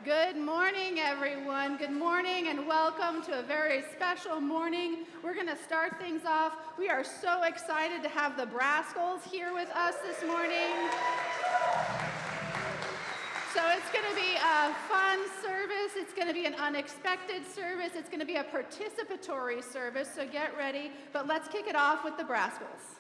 Good morning, everyone. Good morning and welcome to a very special morning. We're going to start things off. We are so excited to have the Brascals here with us this morning. So it's going to be a fun service. It's going to be an unexpected service. It's going to be a participatory service, so get ready. But let's kick it off with the Brascals.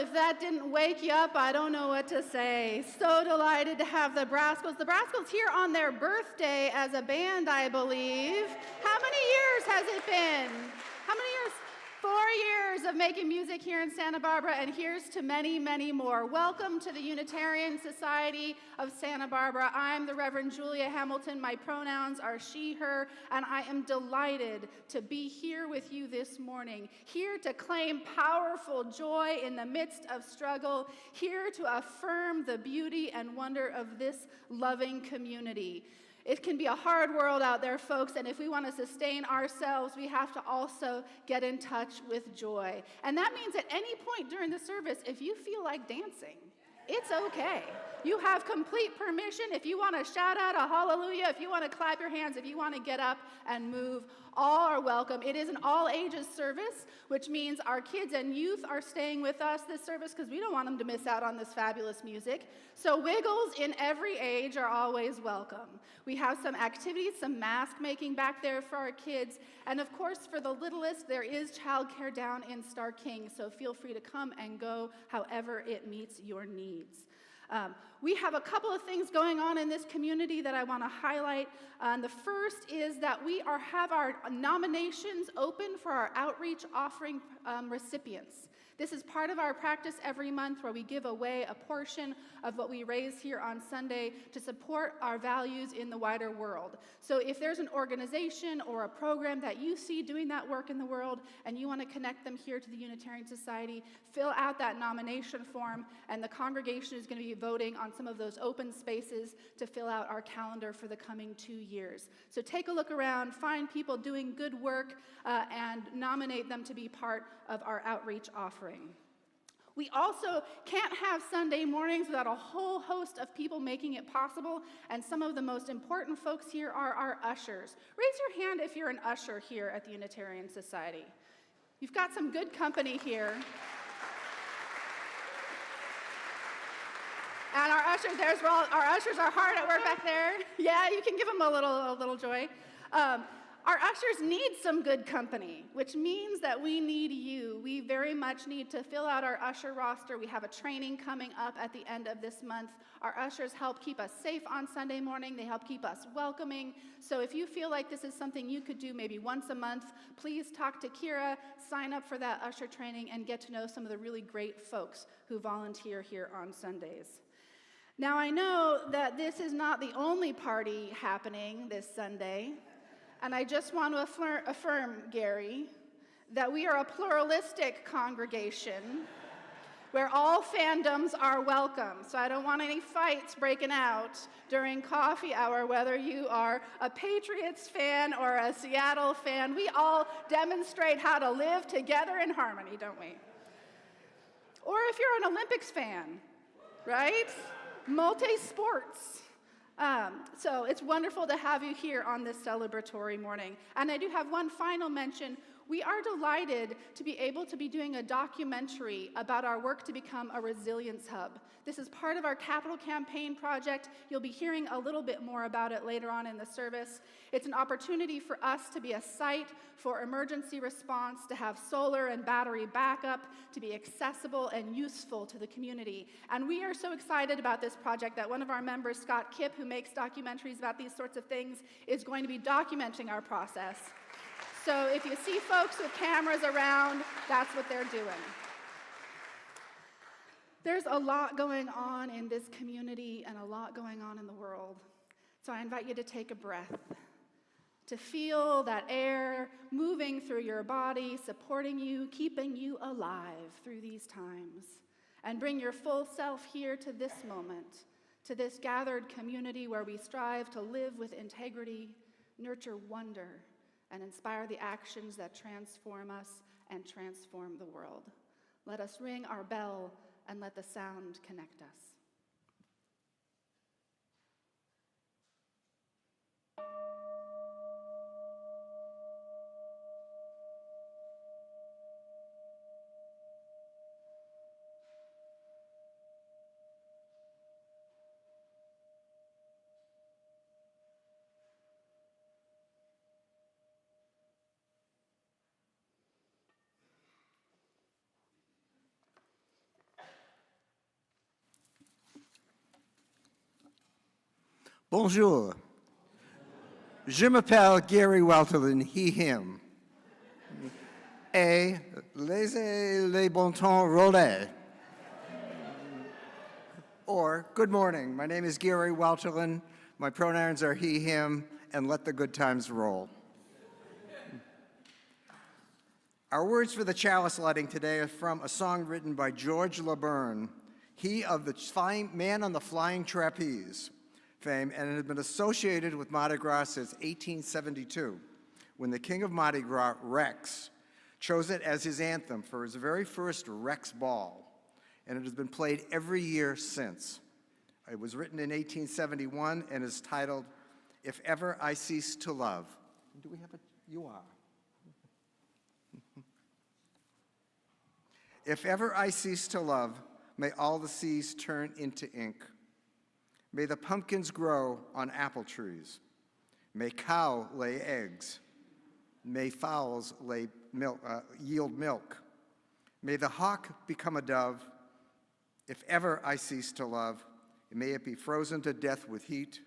if that didn't wake you up, I don't know what to say. So delighted to have the Brascals. The Brascals here on their birthday as a band, I believe. How many years has it been? How many years? 4 years of making music here in Santa Barbara, and here's to many, many more. Welcome to the Unitarian Society of Santa Barbara. I'm the Reverend Julia Hamilton. My pronouns are she, her, and I am delighted to be here with you this morning, here to claim powerful joy in the midst of struggle, here to affirm the beauty and wonder of this loving community. It can be a hard world out there, folks, and if we want to sustain ourselves, we have to also get in touch with joy. And that means at any point during the service, if you feel like dancing, it's okay. You have complete permission. If you want to shout out a hallelujah, if you want to clap your hands, if you want to get up and move, all are welcome. It is an all ages service, which means our kids and youth are staying with us this service because we don't want them to miss out on this fabulous music. So wiggles in every age are always welcome. We have some activities, some mask making back there for our kids. And of course, for the littlest, there is childcare down in Star King. So feel free to come and go however it meets your needs. We have a couple of things going on in this community that I want to highlight. The first is that we have our nominations open for our outreach offering recipients. This is part of our practice every month where we give away a portion of what we raise here on Sunday to support our values in the wider world. So if there's an organization or a program that you see doing that work in the world and you want to connect them here to the Unitarian Society, fill out that nomination form, and the congregation is going to be voting on some of those open spaces to fill out our calendar for the coming 2 years. So take a look around, find people doing good work, and nominate them to be part of our outreach offering. We also can't have Sunday mornings without a whole host of people making it possible, and some of the most important folks here are our ushers. Raise your hand if you're an usher here at the Unitarian Society. You've got some good company here. And our ushers, our ushers are hard at work back there. Yeah, you can give them a little joy. Our ushers need some good company, which means that we need you. We very much need to fill out our usher roster. We have a training coming up at the end of this month. Our ushers help keep us safe on Sunday morning. They help keep us welcoming. So if you feel like this is something you could do maybe once a month, please talk to Kira, sign up for that usher training, and get to know some of the really great folks who volunteer here on Sundays. Now, I know that this is not the only party happening this Sunday. And I just want to affirm, Gary, that we are a pluralistic congregation where all fandoms are welcome. So I don't want any fights breaking out during coffee hour, whether you are a Patriots fan or a Seattle fan. We all demonstrate how to live together in harmony, don't we? Or if you're an Olympics fan, right? Multi-sports. So it's wonderful to have you here on this celebratory morning. And I do have one final mention. We are delighted to be able to be doing a documentary about our work to become a resilience hub. This is part of our capital campaign project. You'll be hearing a little bit more about it later on in the service. It's an opportunity for us to be a site for emergency response, to have solar and battery backup, to be accessible and useful to the community. And we are so excited about this project that one of our members, Scott Kipp, who makes documentaries about these sorts of things, is going to be documenting our process. So if you see folks with cameras around, that's what they're doing. There's a lot going on in this community and a lot going on in the world. So I invite you to take a breath, to feel that air moving through your body, supporting you, keeping you alive through these times. And bring your full self here to this moment, to this gathered community where we strive to live with integrity, nurture wonder, and inspire the actions that transform us and transform the world. Let us ring our bell and let the sound connect us. Bonjour. Je m'appelle Gary Welterlin, he, him. Et laissez les bon temps rouler. Or, good morning, my name is Gary Welterlin, my pronouns are he, him, and let the good times roll. Our words for the chalice lighting today are from a song written by George LeBurn, he of the Man on the Flying Trapeze fame, and it has been associated with Mardi Gras since 1872, when the king of Mardi Gras, Rex, chose it as his anthem for his very first Rex Ball, and it has been played every year since. It was written in 1871 and is titled, If Ever I Cease to Love. Do we have a, you are. If ever I cease to love, may all the seas turn into ink. May the pumpkins grow on apple trees. May cow lay eggs. May fowls lay milk, yield milk. May the hawk become a dove. If ever I cease to love, may it be frozen to death with heat,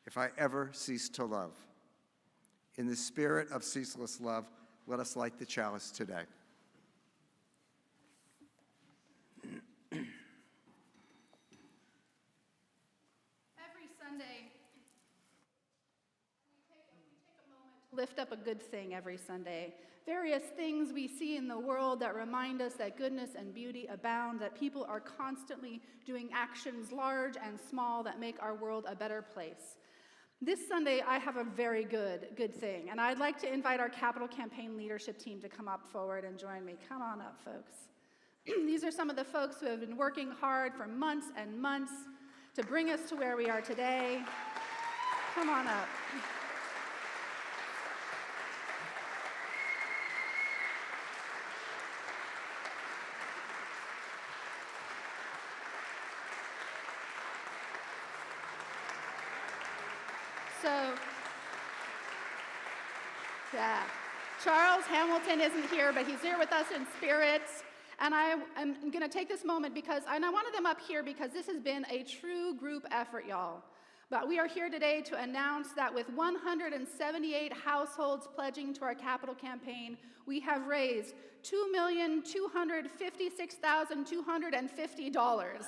if I ever cease to love. In the spirit of ceaseless love, let us light the chalice today. Lift up a good thing every Sunday. Various things we see in the world that remind us that goodness and beauty abound, that people are constantly doing actions large and small that make our world a better place. This Sunday, I have a very good thing, and I'd like to invite our Capital Campaign leadership team to come up forward and join me. Come on up, folks. These are some of the folks who have been working hard for months and months to bring us to where we are today. Come on up. So, yeah, Charles Hamilton isn't here, but he's here with us in spirit. And I'm going to take this moment and I wanted them up here because this has been a true group effort, y'all. But we are here today to announce that with 178 households pledging to our capital campaign, we have raised $2,256,250.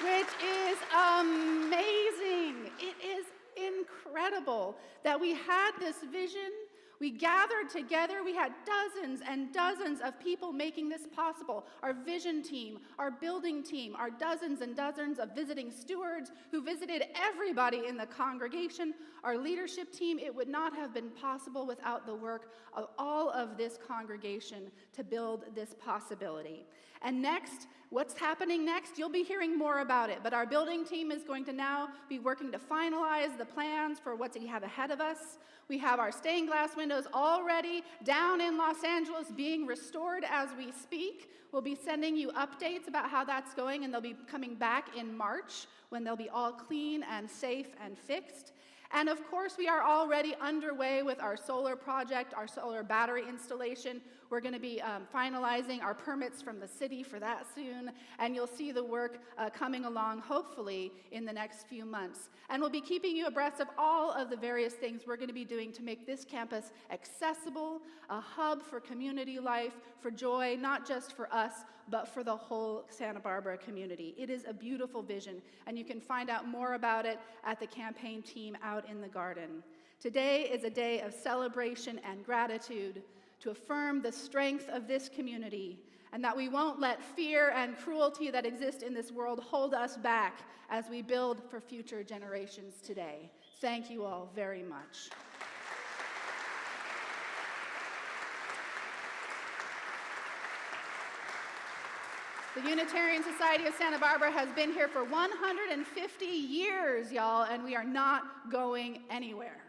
Which is amazing. It is incredible that we had this vision. We gathered together. We had dozens and dozens of people making this possible. Our vision team, our building team, our dozens and dozens of visiting stewards who visited everybody in the congregation, our leadership team. It would not have been possible without the work of all of this congregation to build this possibility. And next, what's happening next? You'll be hearing more about it, but our building team is going to now be working to finalize the plans for what we have ahead of us. We have our stained glass windows already down in Los Angeles being restored as we speak. We'll be sending you updates about how that's going, and they'll be coming back in March when they'll be all clean and safe and fixed. And of course, we are already underway with our solar project, our solar battery installation. We're going to be finalizing our permits from the city for that soon, and you'll see the work coming along, hopefully, in the next few months. And we'll be keeping you abreast of all of the various things we're going to be doing to make this campus accessible, a hub for community life, for joy, not just for us, but for the whole Santa Barbara community. It is a beautiful vision, and you can find out more about it at the campaign team out in the garden. Today is a day of celebration and gratitude to affirm the strength of this community, and that we won't let fear and cruelty that exist in this world hold us back as we build for future generations today. Thank you all very much. The Unitarian Society of Santa Barbara has been here for 150 years, y'all, and we are not going anywhere.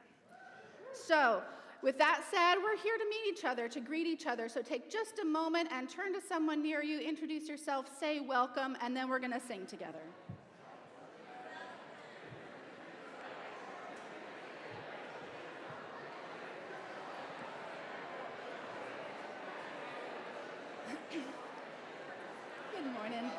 So, with that said, we're here to meet each other, to greet each other. So take just a moment and turn to someone near you, introduce yourself, say welcome, and then we're going to sing together. Good morning.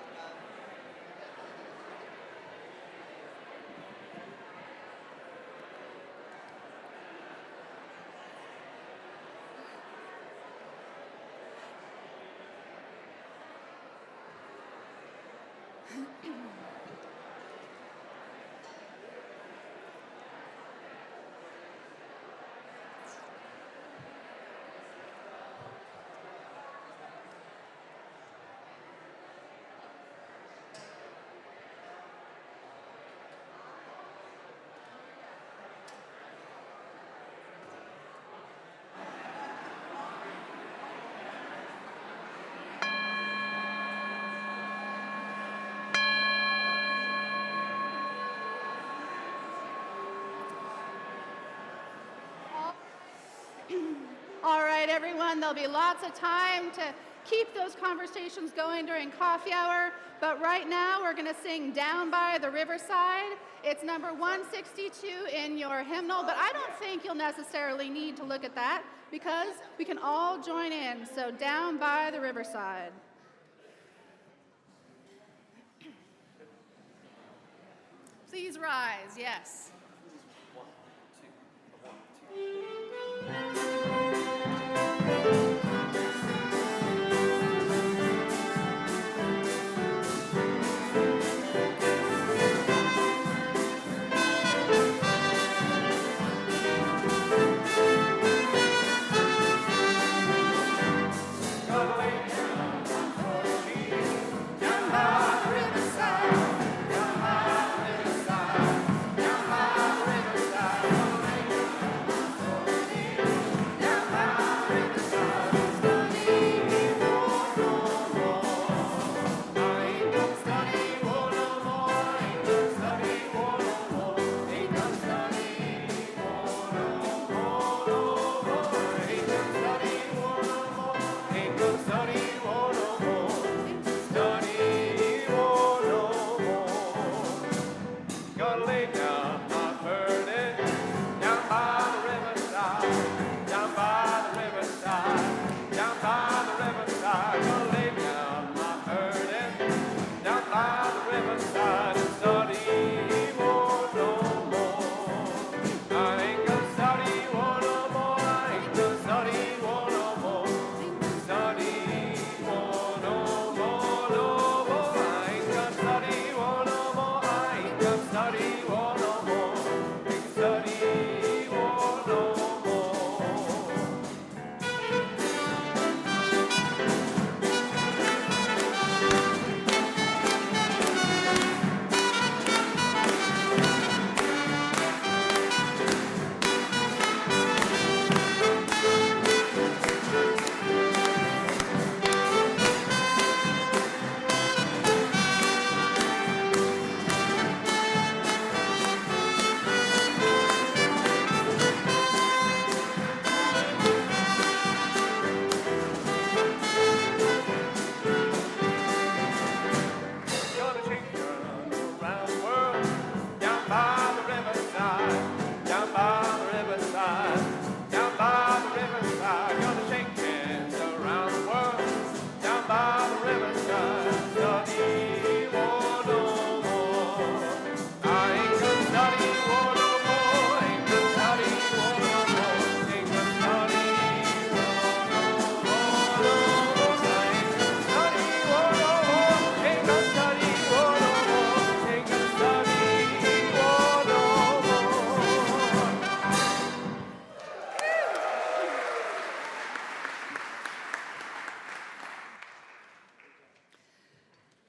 All right, everyone, there'll be lots of time to keep those conversations going during coffee hour, but right now we're going to sing Down by the Riverside. It's number 162 in your hymnal, but I don't think you'll necessarily need to look at that because we can all join in. So Down by the Riverside. Please rise, yes.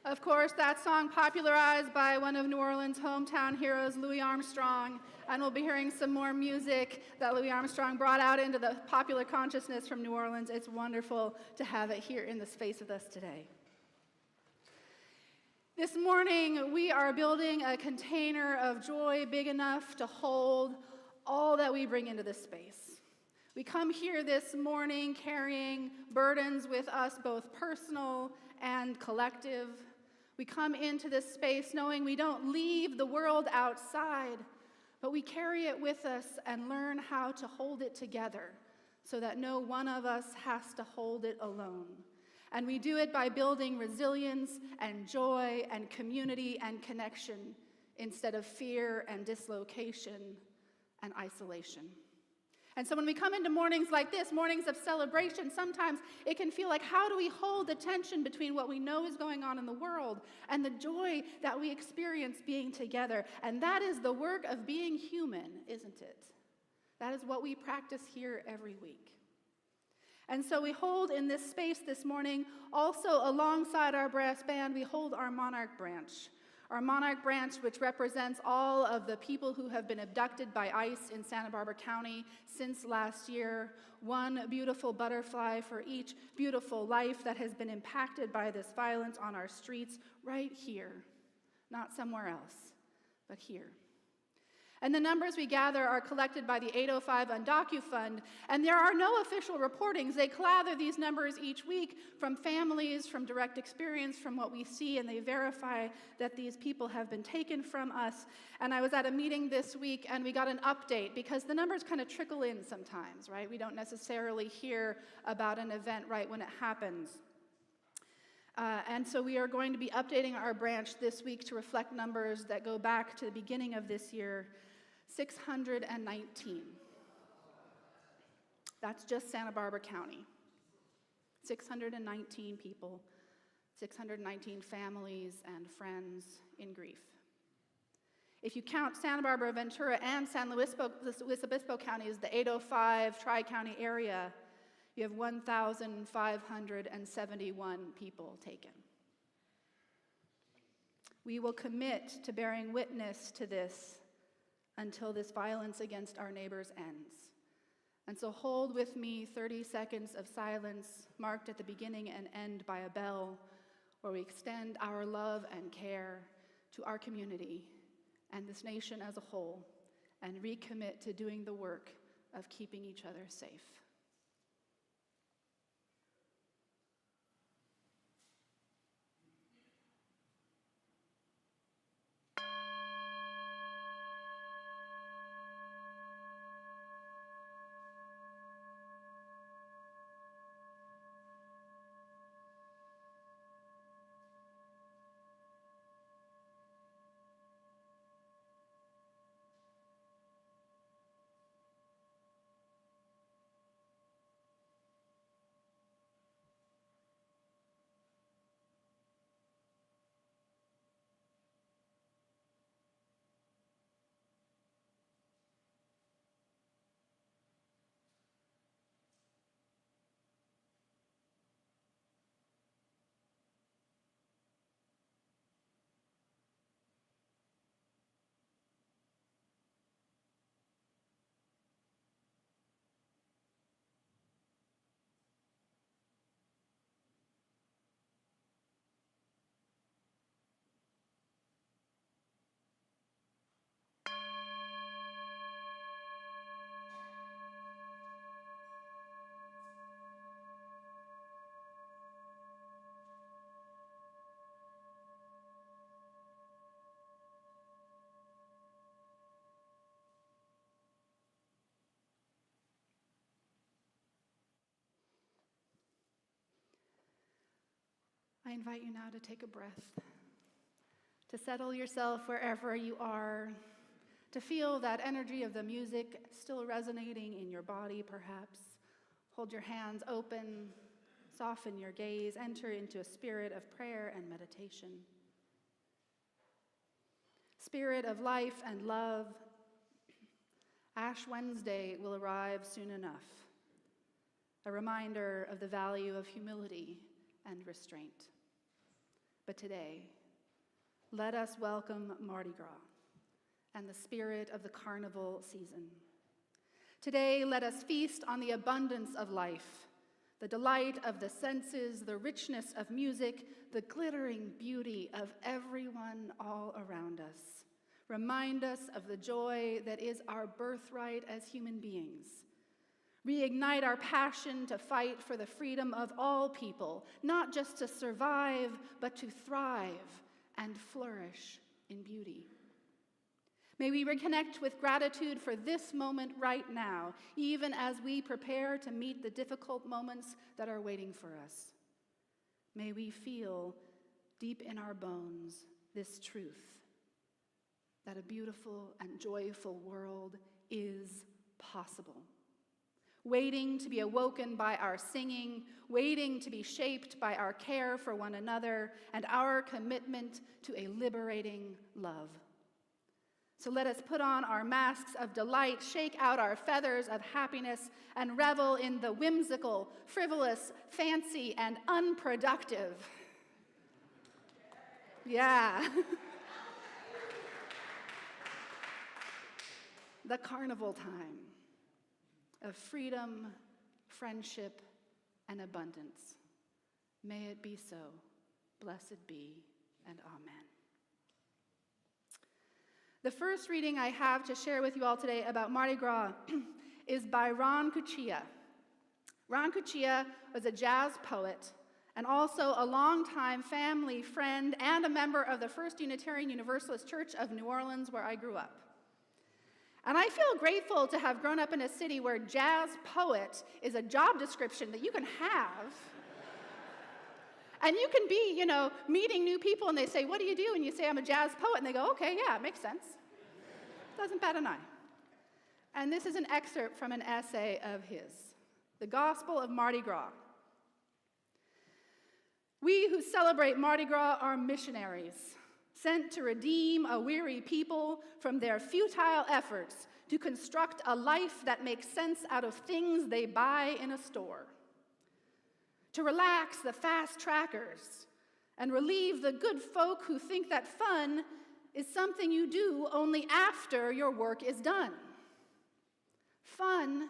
Of course, that song popularized by one of New Orleans' hometown heroes, Louis Armstrong, and we'll be hearing some more music that Louis Armstrong brought out into the popular consciousness from New Orleans. It's wonderful to have it here in the space with us today. This morning, we are building a container of joy big enough to hold all that we bring into this space. We come here this morning carrying burdens with us, both personal and collective. We come into this space knowing we don't leave the world outside, but we carry it with us and learn how to hold it together so that no one of us has to hold it alone. And we do it by building resilience and joy and community and connection instead of fear and dislocation and isolation. And so when we come into mornings like this, mornings of celebration, sometimes it can feel like, how do we hold the tension between what we know is going on in the world and the joy that we experience being together? And that is the work of being human, isn't it? That is what we practice here every week. And so we hold in this space this morning, also alongside our brass band, we hold our Monarch Branch. Our Monarch Branch, which represents all of the people who have been abducted by ICE in Santa Barbara County since last year. One beautiful butterfly for each beautiful life that has been impacted by this violence on our streets right here. Not somewhere else, but here. And the numbers we gather are collected by the 805 UndocuFund, and there are no official reportings. They gather these numbers each week from families, from direct experience, from what we see, and they verify that these people have been taken from us. And I was at a meeting this week, and we got an update, because the numbers kind of trickle in sometimes, right? We don't necessarily hear about an event right when it happens. And so we are going to be updating our branch this week to reflect numbers that go back to the beginning of this year. 619. That's just Santa Barbara County. 619 people, 619 families and friends in grief. If you count Santa Barbara, Ventura, and San Luis Obispo counties, the 805 Tri-County area, you have 1,571 people taken. We will commit to bearing witness to this until this violence against our neighbors ends. And so hold with me 30 seconds of silence, marked at the beginning and end by a bell, where we extend our love and care to our community and this nation as a whole, and recommit to doing the work of keeping each other safe. I invite you now to take a breath, to settle yourself wherever you are, to feel that energy of the music still resonating in your body, perhaps. Hold your hands open, soften your gaze, enter into a spirit of prayer and meditation. Spirit of life and love, Ash Wednesday will arrive soon enough, a reminder of the value of humility and restraint. But today, let us welcome Mardi Gras and the spirit of the carnival season. Today, let us feast on the abundance of life, the delight of the senses, the richness of music, the glittering beauty of everyone all around us. Remind us of the joy that is our birthright as human beings. Reignite our passion to fight for the freedom of all people, not just to survive, but to thrive and flourish in beauty. May we reconnect with gratitude for this moment right now, even as we prepare to meet the difficult moments that are waiting for us. May we feel deep in our bones this truth, that a beautiful and joyful world is possible, waiting to be awoken by our singing, waiting to be shaped by our care for one another and our commitment to a liberating love. So let us put on our masks of delight, shake out our feathers of happiness, and revel in the whimsical, frivolous, fancy, and unproductive. Yeah. The carnival time of freedom, friendship, and abundance. May it be so. Blessed be, and amen. The first reading I have to share with you all today about Mardi Gras is by Ron Cuccia. Ron Cuccia was a jazz poet and also a longtime family friend and a member of the First Unitarian Universalist Church of New Orleans, where I grew up. And I feel grateful to have grown up in a city where jazz poet is a job description that you can have. And you can be, meeting new people and they say, "What do you do?" And you say, "I'm a jazz poet." And they go, "Okay, yeah, it makes sense." Doesn't bat an eye. And this is an excerpt from an essay of his, The Gospel of Mardi Gras. We who celebrate Mardi Gras are missionaries, sent to redeem a weary people from their futile efforts to construct a life that makes sense out of things they buy in a store. To relax the fast trackers and relieve the good folk who think that fun is something you do only after your work is done. Fun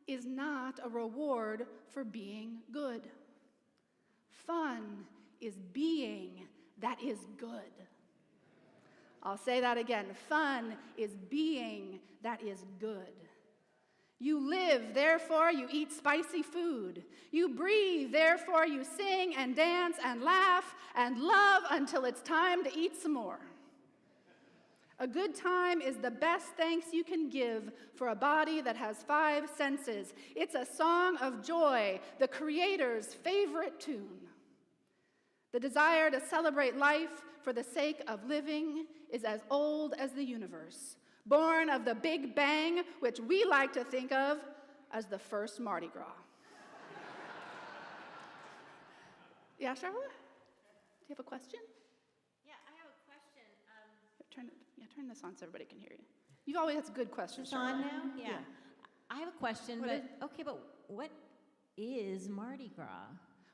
is not a reward for being good. Fun is being that is good. I'll say that again. Fun is being that is good. You live, therefore you eat spicy food. You breathe, therefore you sing and dance and laugh and love until it's time to eat some more. A good time is the best thanks you can give for a body that has 5 senses. It's a song of joy, the Creator's favorite tune. The desire to celebrate life for the sake of living is as old as the universe, born of the Big Bang, which we like to think of as the first Mardi Gras. Yeah, Charlotte? Do you have a question? Yeah, I have a question. Turn this on so everybody can hear you. You've always had good questions, It's on Charlotte. now? Yeah. I have a question, What but what is Mardi Gras?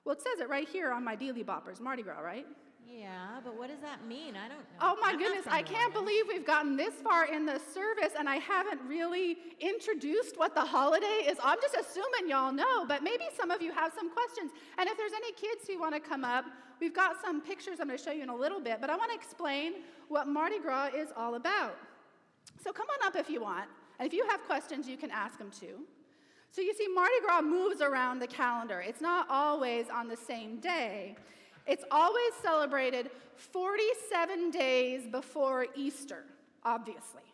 Well, it says it right here on my Dealy Boppers, Mardi Gras, right? Yeah, but what does that mean? I don't know. Oh my I'm not goodness, from I New can't Orleans. believe we've gotten this far in the service and I haven't really introduced what the holiday is. I'm just assuming y'all know, but maybe some of you have some questions. And if there's any kids who want to come up, we've got some pictures I'm going to show you in a little bit, but I want to explain what Mardi Gras is all about. So come on up if you want, and if you have questions, you can ask them too. So you see, Mardi Gras moves around the calendar. It's not always on the same day. It's always celebrated 47 days before Easter, obviously.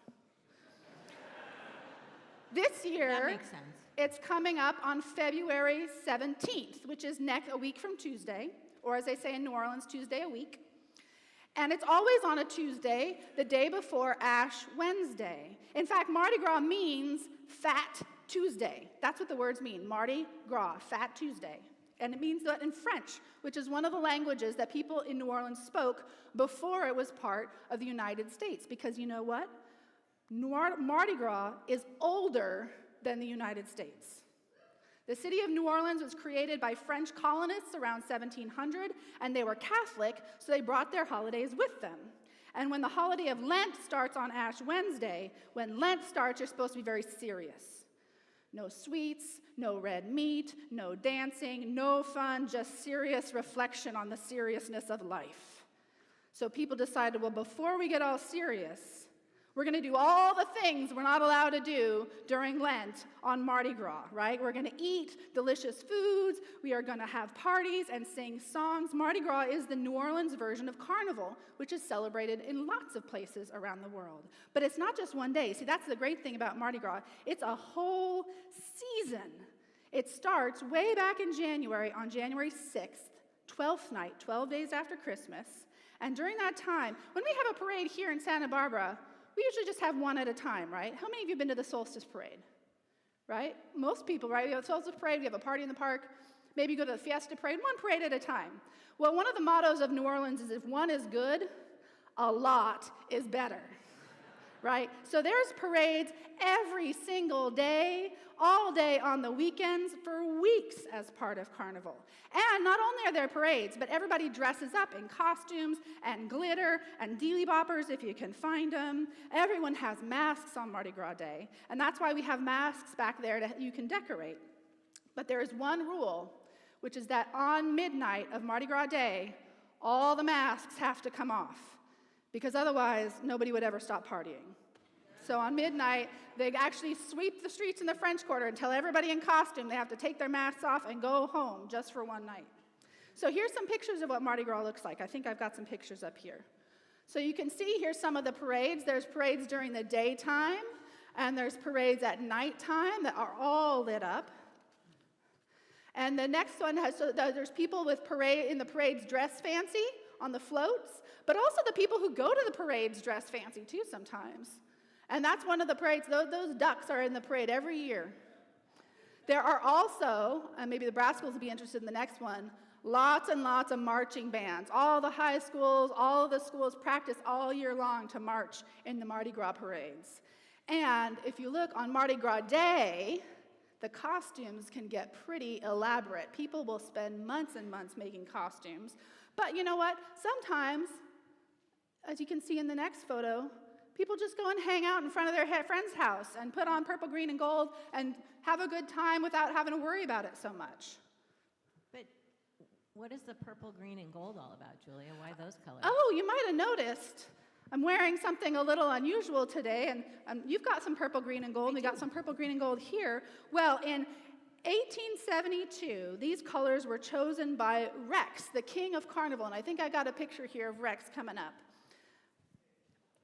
This year, That makes sense. it's coming up on February 17th, which is a week from Tuesday, or as they say in New Orleans, Tuesday a week. And it's always on a Tuesday, the day before Ash Wednesday. In fact, Mardi Gras means Fat Tuesday. That's what the words mean, Mardi Gras, Fat Tuesday. And it means that in French, which is one of the languages that people in New Orleans spoke before it was part of the United States. Because you know what? Mardi Gras is older than the United States. The city of New Orleans was created by French colonists around 1700, and they were Catholic, so they brought their holidays with them. And when the holiday of Lent starts on Ash Wednesday, when Lent starts, you're supposed to be very serious. No sweets, no red meat, no dancing, no fun, just serious reflection on the seriousness of life. So people decided, well, before we get all serious, we're going to do all the things we're not allowed to do during Lent on Mardi Gras, right? We're going to eat delicious foods. We are going to have parties and sing songs. Mardi Gras is the New Orleans version of Carnival, which is celebrated in lots of places around the world. But it's not just one day. See, that's the great thing about Mardi Gras. It's a whole season. It starts way back in January, on January 6th, 12th night, 12 days after Christmas. And during that time, when we have a parade here in Santa Barbara, we usually just have one at a time, right? How many of you have been to the Solstice Parade? Right? Most people, right? We have a Solstice Parade, we have a party in the park, maybe you go to the Fiesta Parade, one parade at a time. Well, one of the mottos of New Orleans is if one is good, a lot is better. Right? So there's parades every single day, all day on the weekends, for weeks as part of Carnival. And not only are there parades, but everybody dresses up in costumes and glitter and dealy boppers if you can find them. Everyone has masks on Mardi Gras Day, and that's why we have masks back there that you can decorate. But there is one rule, which is that on midnight of Mardi Gras Day, all the masks have to come off, because otherwise nobody would ever stop partying. So on midnight, they actually sweep the streets in the French Quarter and tell everybody in costume they have to take their masks off and go home just for one night. So here's some pictures of what Mardi Gras looks like. I think I've got some pictures up here. So you can see here's some of the parades. There's parades during the daytime, and there's parades at nighttime that are all lit up. And the next one has, so there's people with in the parades dress fancy on the floats, but also the people who go to the parades dress fancy too sometimes. And that's one of the parades. Those ducks are in the parade every year. There are also, and maybe the Brascals will be interested in the next one, lots and lots of marching bands. All the high schools, all of the schools practice all year long to march in the Mardi Gras parades. And if you look on Mardi Gras Day, the costumes can get pretty elaborate. People will spend months and months making costumes. But you know what? Sometimes, as you can see in the next photo, people just go and hang out in front of their friend's house and put on purple, green, and gold and have a good time without having to worry about it so much. But what is the purple, green, and gold all about, Julia? Why those colors? Oh, you might have noticed I'm wearing something a little unusual today, and you've got some purple, green, and gold. We got some purple, green, and gold here. Well, in 1872, these colors were chosen by Rex, the king of Carnival, and I think I got a picture here of Rex coming up.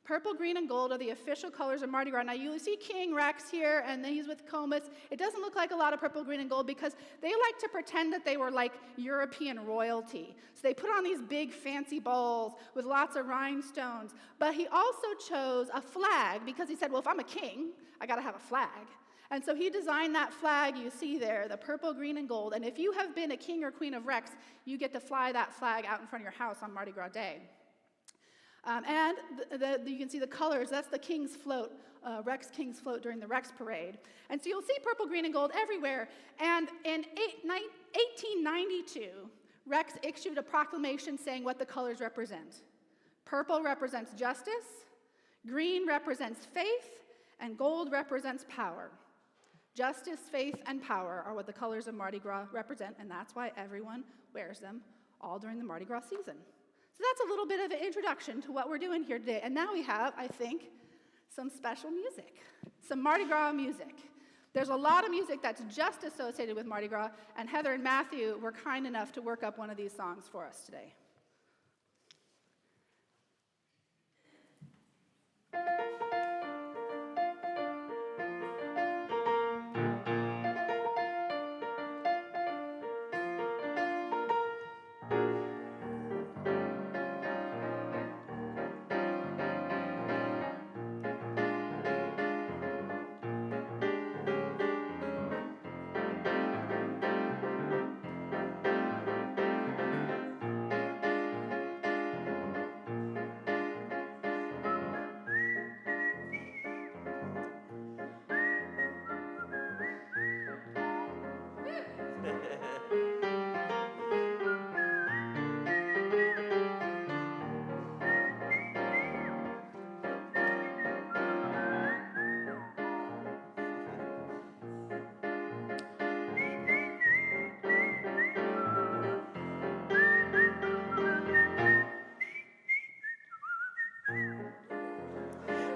Purple, green, and gold are the official colors of Mardi Gras. Now, you see King Rex here, and then he's with Comus. It doesn't look like a lot of purple, green, and gold because they like to pretend that they were like European royalty. So they put on these big fancy bowls with lots of rhinestones. But he also chose a flag because he said, well, if I'm a king, I got to have a flag. And so he designed that flag you see there, the purple, green, and gold. And if you have been a king or queen of Rex, you get to fly that flag out in front of your house on Mardi Gras Day. And you can see the colors. That's the King's Float, Rex King's Float during the Rex Parade. And so you'll see purple, green, and gold everywhere. And in 1892, Rex issued a proclamation saying what the colors represent. Purple represents justice, green represents faith, and gold represents power. Justice, faith, and power are what the colors of Mardi Gras represent, and that's why everyone wears them all during the Mardi Gras season. So that's a little bit of an introduction to what we're doing here today. And now we have, I think, some special music, some Mardi Gras music. There's a lot of music that's just associated with Mardi Gras, and Heather and Matthew were kind enough to work up one of these songs for us today.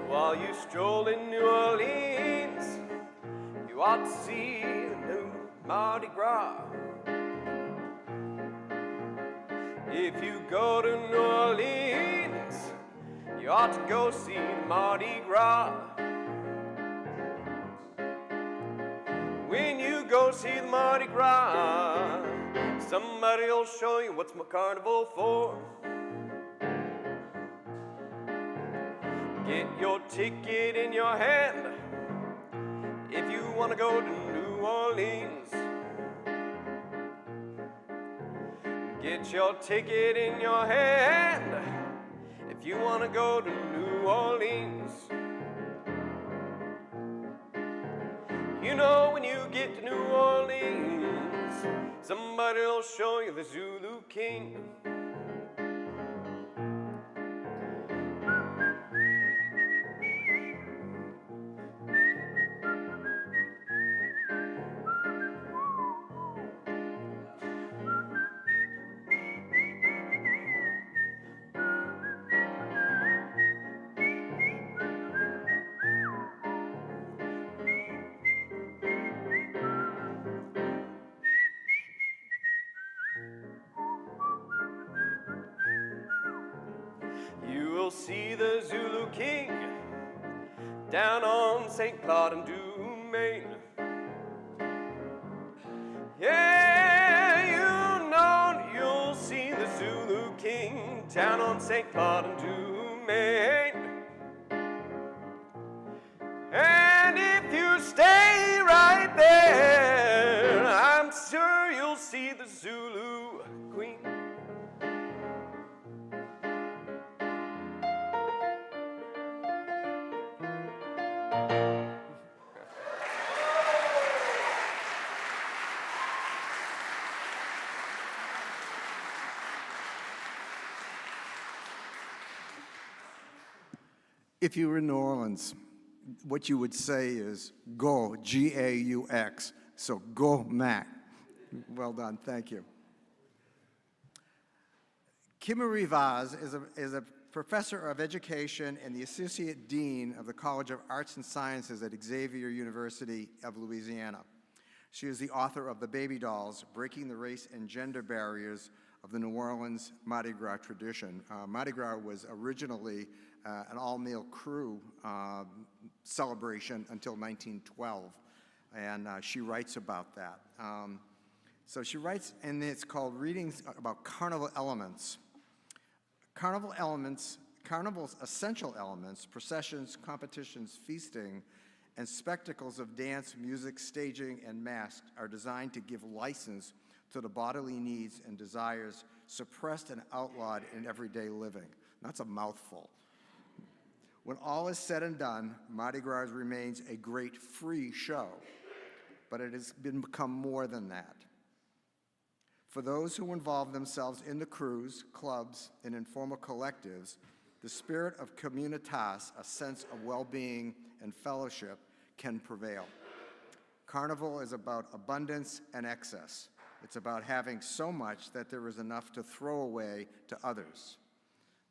While you stroll in New Orleans, you ought to see the new Mardi Gras. If you go to New Orleans, you ought to go see the Mardi Gras. When you go see the Mardi Gras, Somebody'll show you what's my carnival for. Get your ticket in your hand if you want to go to New Orleans. Get your ticket in your hand if you want to go to New Orleans. You know when you get to New Orleans, somebody will show you the Zulu King. You will see the Zulu King down on St. Claude and Dumaine. Yeah, you know you'll see the Zulu King down on St. Claude and Dumaine. And if you stay right there, I'm sure you'll see the Zulu Queen. If you were in New Orleans, what you would say is go, G-A-U-X. So go, Mac. Well done, thank you. Kim-Marie Vaz is a professor of education and the associate dean of the College of Arts and Sciences at Xavier University of Louisiana. She is the author of The Baby Dolls, Breaking the Race and Gender Barriers of the New Orleans Mardi Gras Tradition. Mardi Gras was originally an all-male crew celebration until 1912, and she writes about that. So she writes, and it's called Readings about Carnival Elements. Carnival's essential elements, processions, competitions, feasting, and spectacles of dance, music, staging, and masks are designed to give license to the bodily needs and desires suppressed and outlawed in everyday living. That's a mouthful. When all is said and done, Mardi Gras remains a great free show, but it has become more than that. For those who involve themselves in the crews, clubs, and informal collectives, the spirit of communitas, a sense of well-being and fellowship, can prevail. Carnival is about abundance and excess. It's about having so much that there is enough to throw away to others.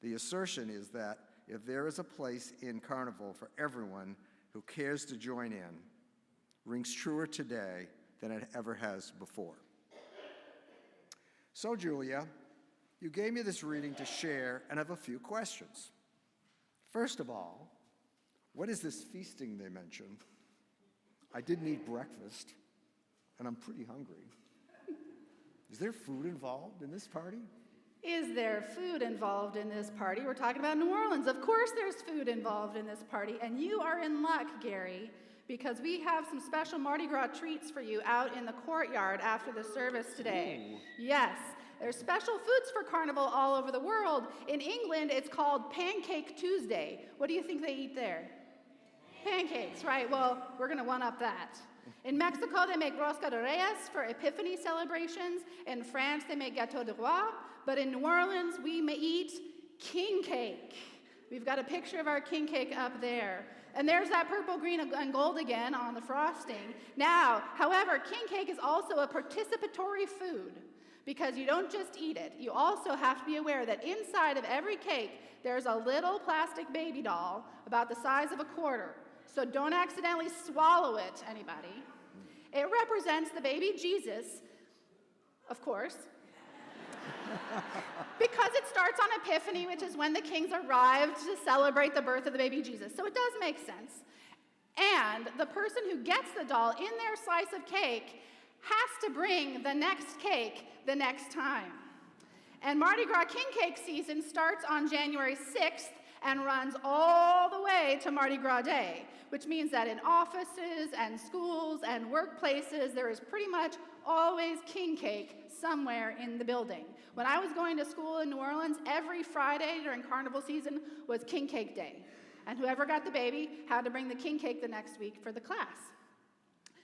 The assertion is that if there is a place in Carnival for everyone who cares to join in, rings truer today than it ever has before. So, Julia, you gave me this reading to share, and I have a few questions. First of all, what is this feasting they mention? I didn't eat breakfast, and I'm pretty hungry. Is there food involved in this party? Is there food involved in this party? We're talking about New Orleans. Of course there's food involved in this party, and you are in luck, Gary, because we have some special Mardi Gras treats for you out in the courtyard after the service today. Ooh. Yes, there's special foods for Carnival all over the world. In England, it's called Pancake Tuesday. What do you think they eat there? Pancakes, right? Well, we're going to one-up that. In Mexico, they make rosca de reyes for Epiphany celebrations. In France, they make gâteau de roi. But in New Orleans, we may eat king cake. We've got a picture of our king cake up there. And there's that purple, green, and gold again on the frosting. Now, however, king cake is also a participatory food because you don't just eat it. You also have to be aware that inside of every cake, there's a little plastic baby doll about the size of a quarter. So don't accidentally swallow it, anybody. It represents the baby Jesus, of course, because it starts on Epiphany, which is when the kings arrived to celebrate the birth of the baby Jesus. So it does make sense. And the person who gets the doll in their slice of cake has to bring the next cake the next time. And Mardi Gras King Cake season starts on January 6th and runs all the way to Mardi Gras Day, which means that in offices and schools and workplaces, there is pretty much always king cake somewhere in the building. When I was going to school in New Orleans, every Friday during carnival season was king cake day. And whoever got the baby had to bring the king cake the next week for the class.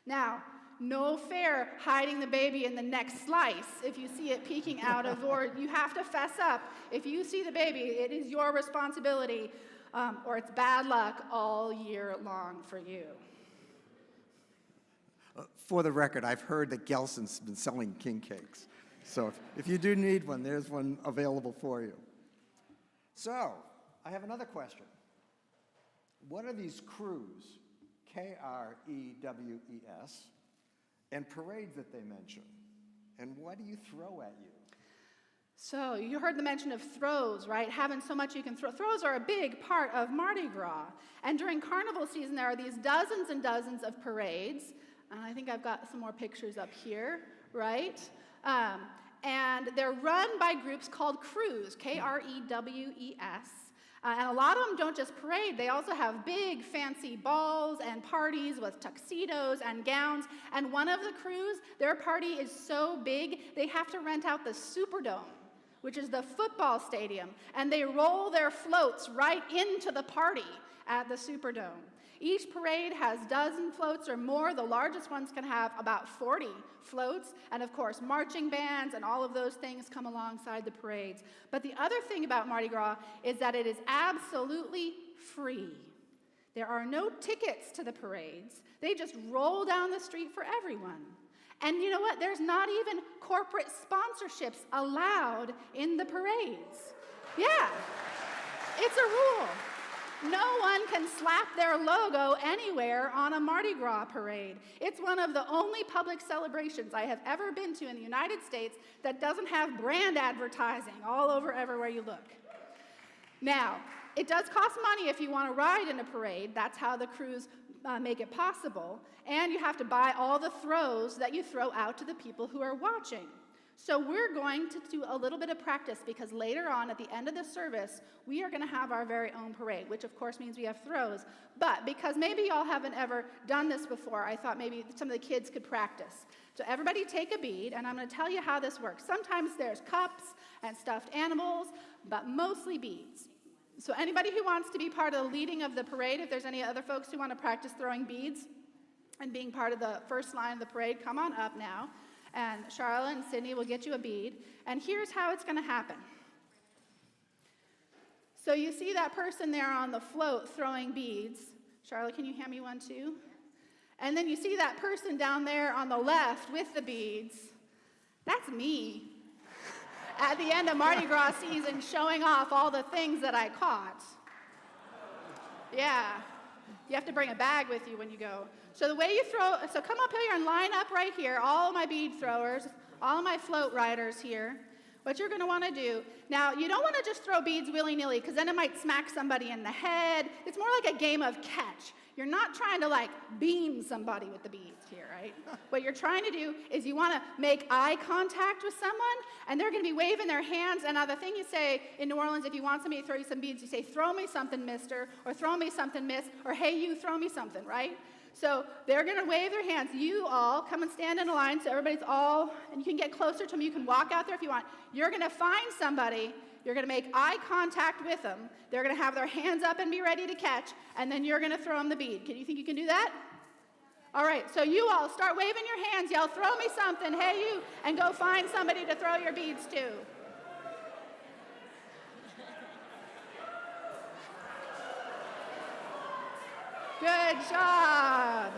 Now, no fair hiding the baby in the next slice if you see it peeking out of, or you have to fess up. If you see the baby, it is your responsibility, or it's bad luck all year long for you. For the record, I've heard that Gelson's been selling king cakes. So if you do need one, there's one available for you. So, I have another question. What are these crews, K-R-E-W-E-S, and parades that they mention? And what do you throw at you? So you heard the mention of throws, right? Having so much you can throw. Throws are a big part of Mardi Gras. And during carnival season, there are these dozens and dozens of parades. And I think I've got some more pictures up here, right? And they're run by groups called crews, K-R-E-W-E-S. And a lot of them don't just parade, they also have big fancy balls and parties with tuxedos and gowns. And one of the crews, their party is so big, they have to rent out the Superdome, which is the football stadium, and they roll their floats right into the party at the Superdome. Each parade has a dozen floats or more. The largest ones can have about 40 floats. And of course, marching bands and all of those things come alongside the parades. But the other thing about Mardi Gras is that it is absolutely free. There are no tickets to the parades. They just roll down the street for everyone. And you know what? There's not even corporate sponsorships allowed in the parades. Yeah, it's a rule. No one can slap their logo anywhere on a Mardi Gras parade. It's one of the only public celebrations I have ever been to in the United States that doesn't have brand advertising all over everywhere you look. Now, it does cost money if you want to ride in a parade. That's how the crews make it possible. And you have to buy all the throws that you throw out to the people who are watching. So we're going to do a little bit of practice because later on at the end of the service, we are going to have our very own parade, which of course means we have throws. But because maybe y'all haven't ever done this before, I thought maybe some of the kids could practice. So everybody take a bead, and I'm going to tell you how this works. Sometimes there's cups and stuffed animals, but mostly beads. So anybody who wants to be part of the leading of the parade, if there's any other folks who want to practice throwing beads and being part of the first line of the parade, come on up now. And Charlotte and Sydney will get you a bead. And here's how it's going to happen. So you see that person there on the float throwing beads. Charlotte, can you hand me one too? And then you see that person down there on the left with the beads. That's me. At the end of Mardi Gras season, showing off all the things that I caught. Yeah. You have to bring a bag with you when you go. So the way you throw, so come up here and line up right here, all of my bead throwers, all of my float riders here. What you're going to want to do, now you don't want to just throw beads willy-nilly because then it might smack somebody in the head. It's more like a game of catch. You're not trying to like beam somebody with the beads here, right? What you're trying to do is you want to make eye contact with someone, and they're going to be waving their hands. And now the thing you say in New Orleans, if you want somebody to throw you some beads, you say, "Throw me something, mister," or "Throw me something, miss," or "Hey, you, throw me something," right? So they're going to wave their hands. You all come and stand in a line so everybody's all, and you can get closer to them. You can walk out there if you want. You're going to find somebody. You're going to make eye contact with them. They're going to have their hands up and be ready to catch, and then you're going to throw them the bead. You think you can do that? All right, so you all start waving your hands, yell, "Throw me something, hey you," and go find somebody to throw your beads to. Good job.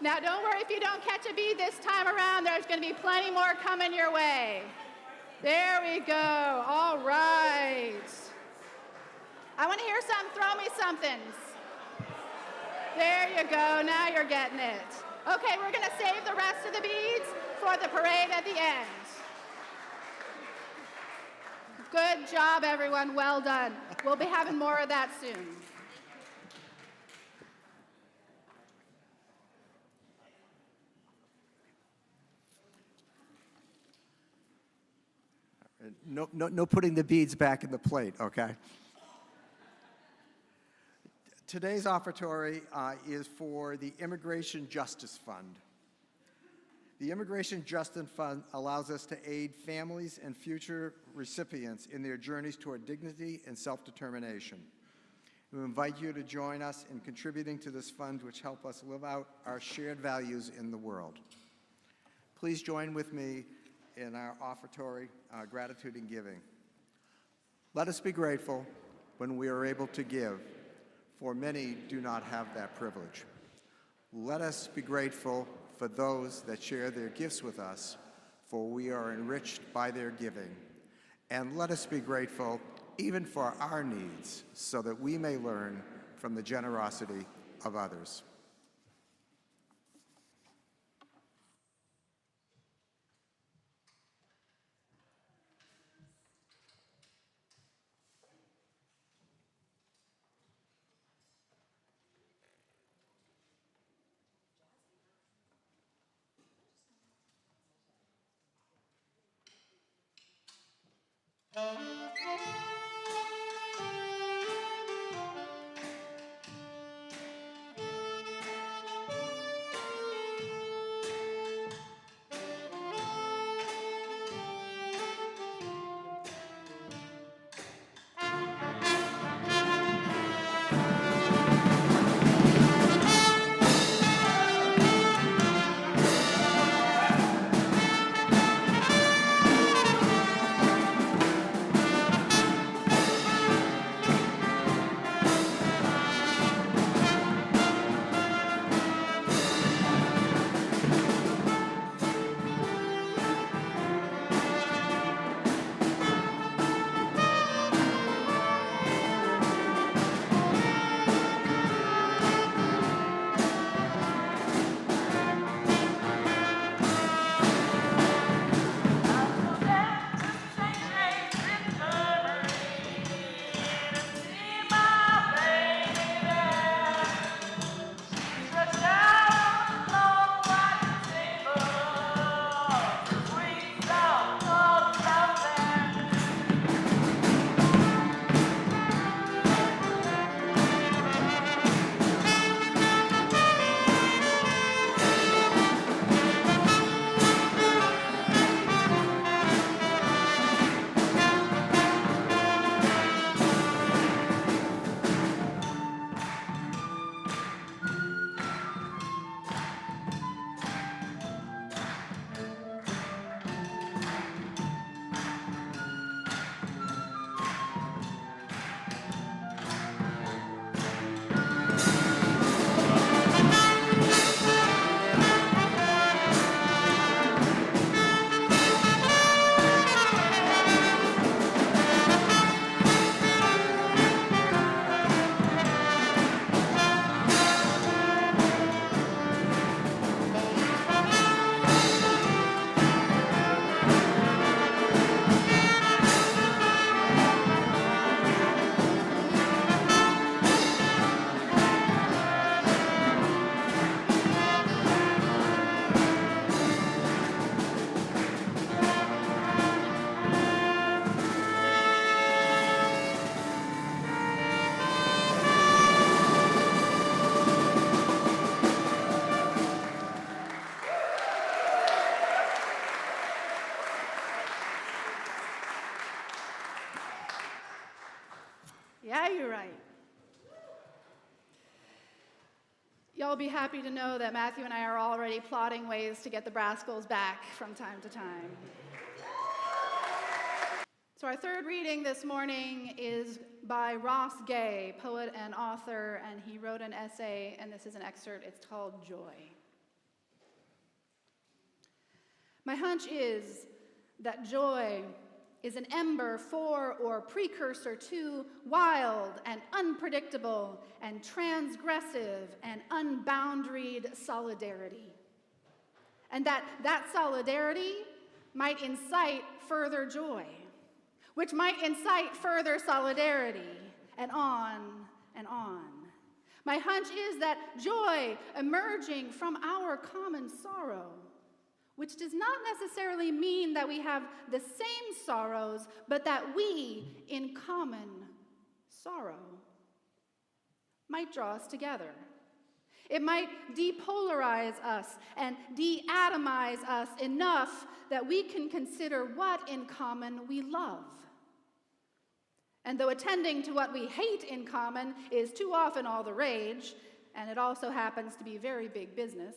Now don't worry if you don't catch a bead this time around. There's going to be plenty more coming your way. There we go. All right. I want to hear some "throw me somethings." There you go. Now you're getting it. Okay, we're going to save the rest of the beads for the parade at the end. Good job, everyone. Well done. We'll be having more of that soon. No putting the beads back in the plate, okay? Today's offertory is for the Immigration Justice Fund. The Immigration Justice Fund allows us to aid families and future recipients in their journeys toward dignity and self-determination. We invite you to join us in contributing to this fund, which help us live out our shared values in the world. Please join with me in our offertory, gratitude and giving. Let us be grateful when we are able to give, for many do not have that privilege. Let us be grateful for those that share their gifts with us, for we are enriched by their giving. And let us be grateful even for our needs, so that we may learn from the generosity of others. Yeah, you're right. Y'all be happy to know that Matthew and I are already plotting ways to get the Brascals back from time to time. So our third reading this morning is by Ross Gay, poet and author, and he wrote an essay, and this is an excerpt. It's called Joy. My hunch is that joy is an ember for or precursor to wild and unpredictable and transgressive and unboundaried solidarity. And that solidarity might incite further joy, which might incite further solidarity, and on and on. My hunch is that joy emerging from our common sorrow which does not necessarily mean that we have the same sorrows, but that we, in common sorrow, might draw us together. It might depolarize us and de-atomize us enough that we can consider what in common we love. And though attending to what we hate in common is too often all the rage, and it also happens to be very big business,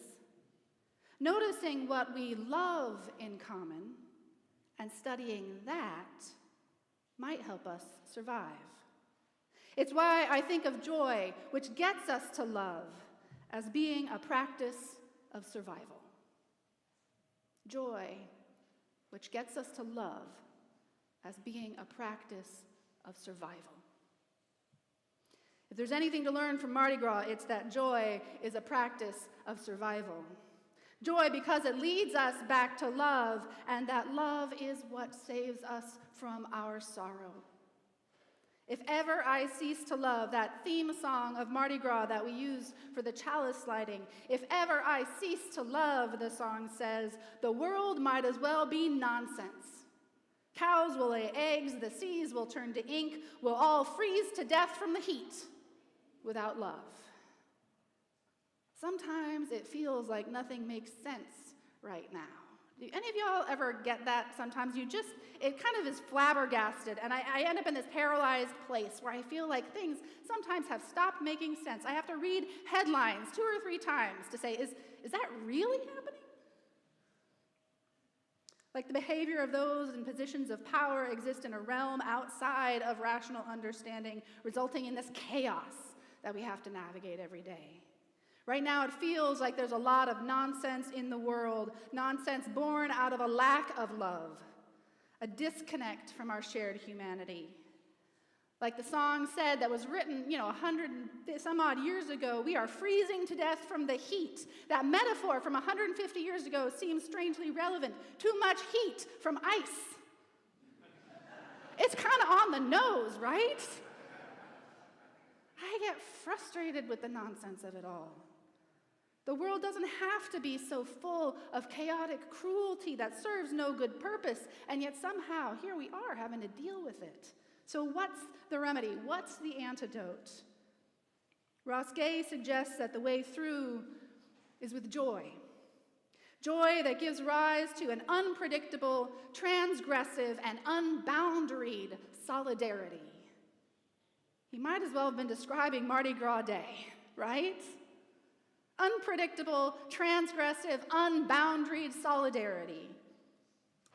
noticing what we love in common and studying that might help us survive. It's why I think of joy, which gets us to love, as being a practice of survival. Joy, which gets us to love, as being a practice of survival. If there's anything to learn from Mardi Gras, it's that joy is a practice of survival. Joy because it leads us back to love, and that love is what saves us from our sorrow. If ever I cease to love, that theme song of Mardi Gras that we use for the chalice lighting, if ever I cease to love, the song says, the world might as well be nonsense. Cows will lay eggs, the seas will turn to ink, we'll all freeze to death from the heat without love. Sometimes it feels like nothing makes sense right now. Do any of y'all ever get that? Sometimes it kind of is flabbergasted, and I end up in this paralyzed place where I feel like things sometimes have stopped making sense. I have to read headlines 2 or 3 times to say, is that really happening? Like the behavior of those in positions of power exists in a realm outside of rational understanding, resulting in this chaos that we have to navigate every day. Right now, it feels like there's a lot of nonsense in the world, nonsense born out of a lack of love, a disconnect from our shared humanity. Like the song said that was written, 100 some odd years ago, we are freezing to death from the heat. That metaphor from 150 years ago seems strangely relevant. Too much heat from ice. It's kind of on the nose, right? I get frustrated with the nonsense of it all. The world doesn't have to be so full of chaotic cruelty that serves no good purpose, and yet somehow here we are having to deal with it. So what's the remedy? What's the antidote? Ross Gay suggests that the way through is with joy. Joy that gives rise to an unpredictable, transgressive, and unboundaried solidarity. He might as well have been describing Mardi Gras Day, right? Unpredictable, transgressive, unboundaried solidarity.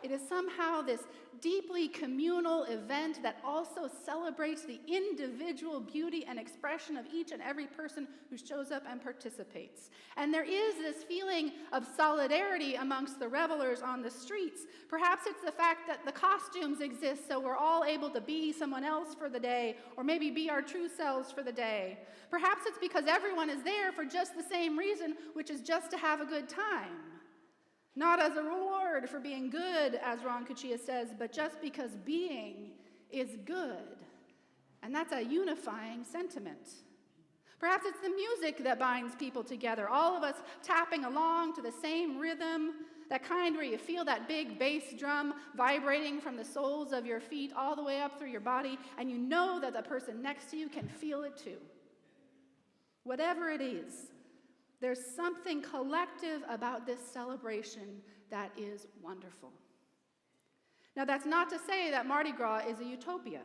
It is somehow this deeply communal event that also celebrates the individual beauty and expression of each and every person who shows up and participates. And there is this feeling of solidarity amongst the revelers on the streets. Perhaps it's the fact that the costumes exist so we're all able to be someone else for the day, or maybe be our true selves for the day. Perhaps it's because everyone is there for just the same reason, which is just to have a good time. Not as a reward for being good, as Ron Kuchia says, but just because being is good. And that's a unifying sentiment. Perhaps it's the music that binds people together, all of us tapping along to the same rhythm, that kind where you feel that big bass drum vibrating from the soles of your feet all the way up through your body, and you know that the person next to you can feel it too. Whatever it is, there's something collective about this celebration that is wonderful. Now, that's not to say that Mardi Gras is a utopia,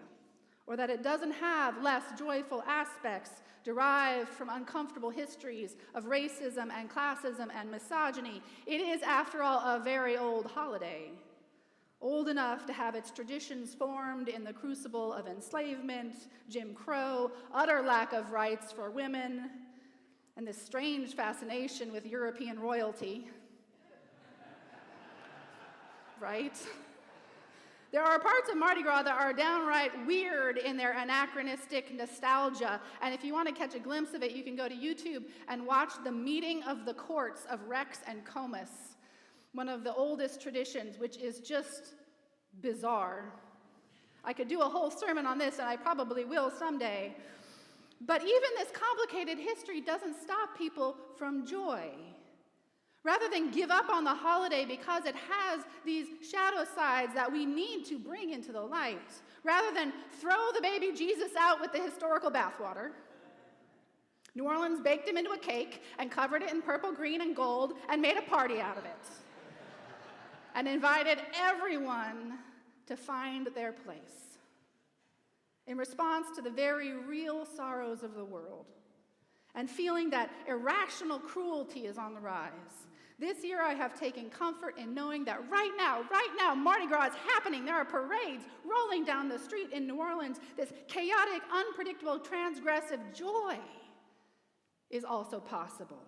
or that it doesn't have less joyful aspects derived from uncomfortable histories of racism and classism and misogyny. It is, after all, a very old holiday, old enough to have its traditions formed in the crucible of enslavement, Jim Crow, utter lack of rights for women, and this strange fascination with European royalty. Right? There are parts of Mardi Gras that are downright weird in their anachronistic nostalgia, and if you want to catch a glimpse of it, you can go to YouTube and watch the meeting of the courts of Rex and Comus, one of the oldest traditions, which is just bizarre. I could do a whole sermon on this, and I probably will someday. But even this complicated history doesn't stop people from joy. Rather than give up on the holiday because it has these shadow sides that we need to bring into the light, rather than throw the baby Jesus out with the historical bathwater, New Orleans baked him into a cake and covered it in purple, green, and gold and made a party out of it and invited everyone to find their place in response to the very real sorrows of the world and feeling that irrational cruelty is on the rise. This year I have taken comfort in knowing that right now, Mardi Gras is happening. There are parades rolling down the street in New Orleans. This chaotic, unpredictable, transgressive joy is also possible.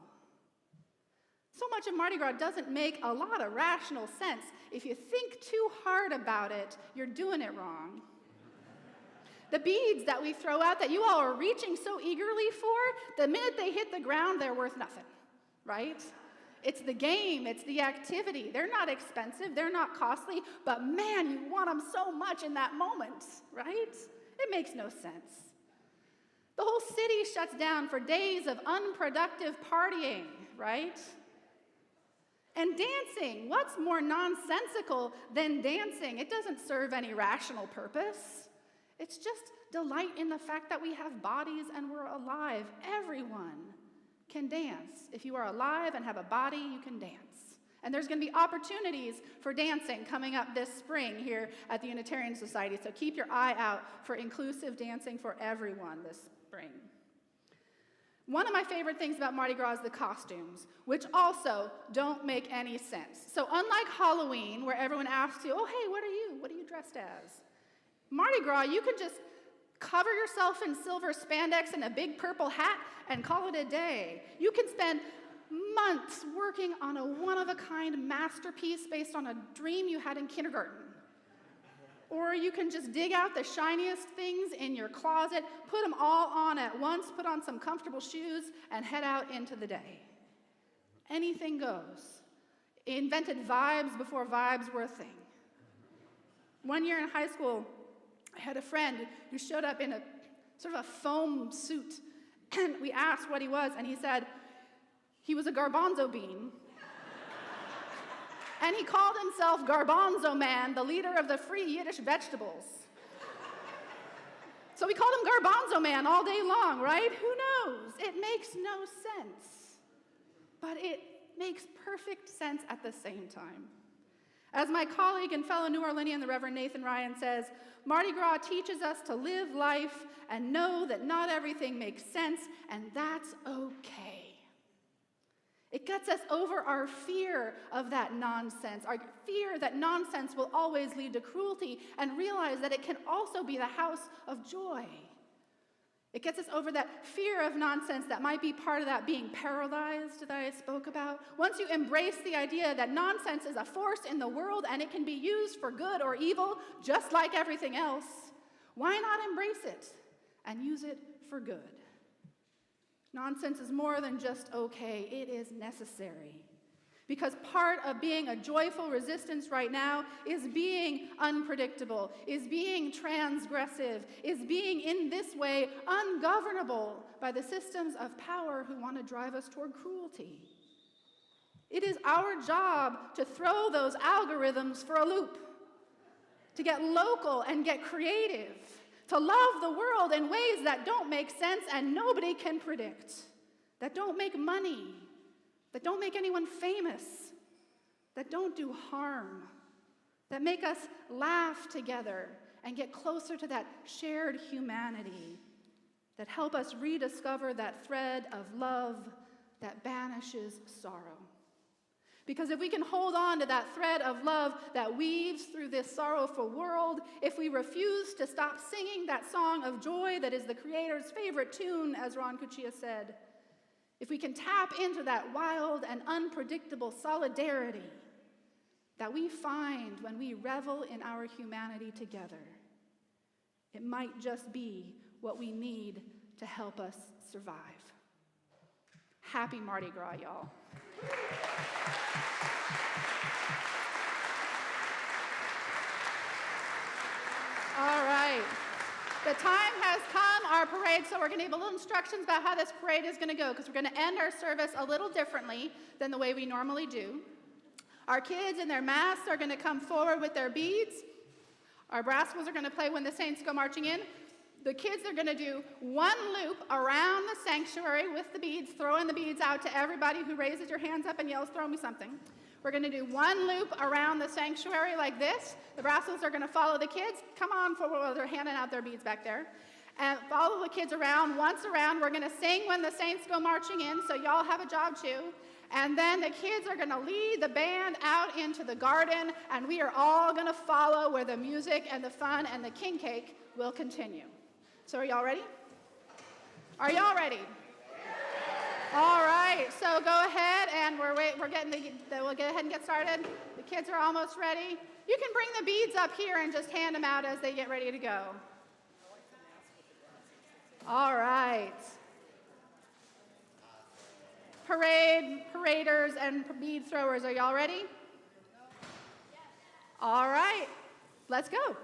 So much of Mardi Gras doesn't make a lot of rational sense. If you think too hard about it, you're doing it wrong. The beads that we throw out that you all are reaching so eagerly for, the minute they hit the ground, they're worth nothing, right? It's the game, it's the activity. They're not expensive, they're not costly, but man, you want them so much in that moment, right? It makes no sense. The whole city shuts down for days of unproductive partying, right? And dancing, what's more nonsensical than dancing? It doesn't serve any rational purpose. It's just delight in the fact that we have bodies and we're alive. Everyone can dance. If you are alive and have a body, you can dance. And there's going to be opportunities for dancing coming up this spring here at the Unitarian Society. So keep your eye out for inclusive dancing for everyone this spring. One of my favorite things about Mardi Gras is the costumes, which also don't make any sense. So unlike Halloween, where everyone asks you, oh, hey, what are you? What are you dressed as? Mardi Gras, you can just cover yourself in silver spandex and a big purple hat and call it a day. You can spend months working on a one-of-a-kind masterpiece based on a dream you had in kindergarten. Or you can just dig out the shiniest things in your closet, put them all on at once, put on some comfortable shoes, and head out into the day. Anything goes. It invented vibes before vibes were a thing. One year in high school, I had a friend who showed up in a sort of a foam suit, and we asked what he was, and he said he was a garbanzo bean. And he called himself Garbanzo Man, the leader of the Free Yiddish Vegetables. So we called him Garbanzo Man all day long, right? Who knows? It makes no sense. But it makes perfect sense at the same time. As my colleague and fellow New Orleanian, the Reverend Nathan Ryan, says, Mardi Gras teaches us to live life and know that not everything makes sense, and that's okay. It gets us over our fear of that nonsense, our fear that nonsense will always lead to cruelty, and realize that it can also be the house of joy. It gets us over that fear of nonsense that might be part of that being paralyzed that I spoke about. Once you embrace the idea that nonsense is a force in the world and it can be used for good or evil, just like everything else, why not embrace it and use it for good? Nonsense is more than just okay, it is necessary. Because part of being a joyful resistance right now is being unpredictable, is being transgressive, is being in this way ungovernable by the systems of power who want to drive us toward cruelty. It is our job to throw those algorithms for a loop, to get local and get creative, to love the world in ways that don't make sense and nobody can predict, that don't make money, that don't make anyone famous, that don't do harm, that make us laugh together and get closer to that shared humanity, that help us rediscover that thread of love that banishes sorrow. Because if we can hold on to that thread of love that weaves through this sorrowful world, if we refuse to stop singing that song of joy that is the Creator's favorite tune, as Ron Cuccia said, if we can tap into that wild and unpredictable solidarity that we find when we revel in our humanity together, it might just be what we need to help us survive. Happy Mardi Gras, y'all. All right. The The time has come, our parade, so we're going to give a little instructions about how this parade is going to go, because we're going to end our service a little differently than the way we normally do. Our kids in their masks are going to come forward with their beads. Our brassicles are going to play When the Saints Go Marching In. The kids are going to do one loop around the sanctuary with the beads, throwing the beads out to everybody who raises your hands up and yells, "Throw me something." We're going to do one loop around the sanctuary like this. The brassicles are going to follow the kids. Come on forward while they're handing out their beads back there. And follow the kids around. Once around, we're going to sing When the Saints Go Marching In, so y'all have a job too. And then the kids are going to lead the band out into the garden, and we are all going to follow where the music and the fun and the king cake will continue. So are y'all ready? Are y'all ready? All right, so go ahead, and we'll get ahead and get started. The kids are almost ready. You can bring the beads up here and just hand them out as they get ready to go. All right. Paraders, and bead throwers, are y'all ready? All right, let's go.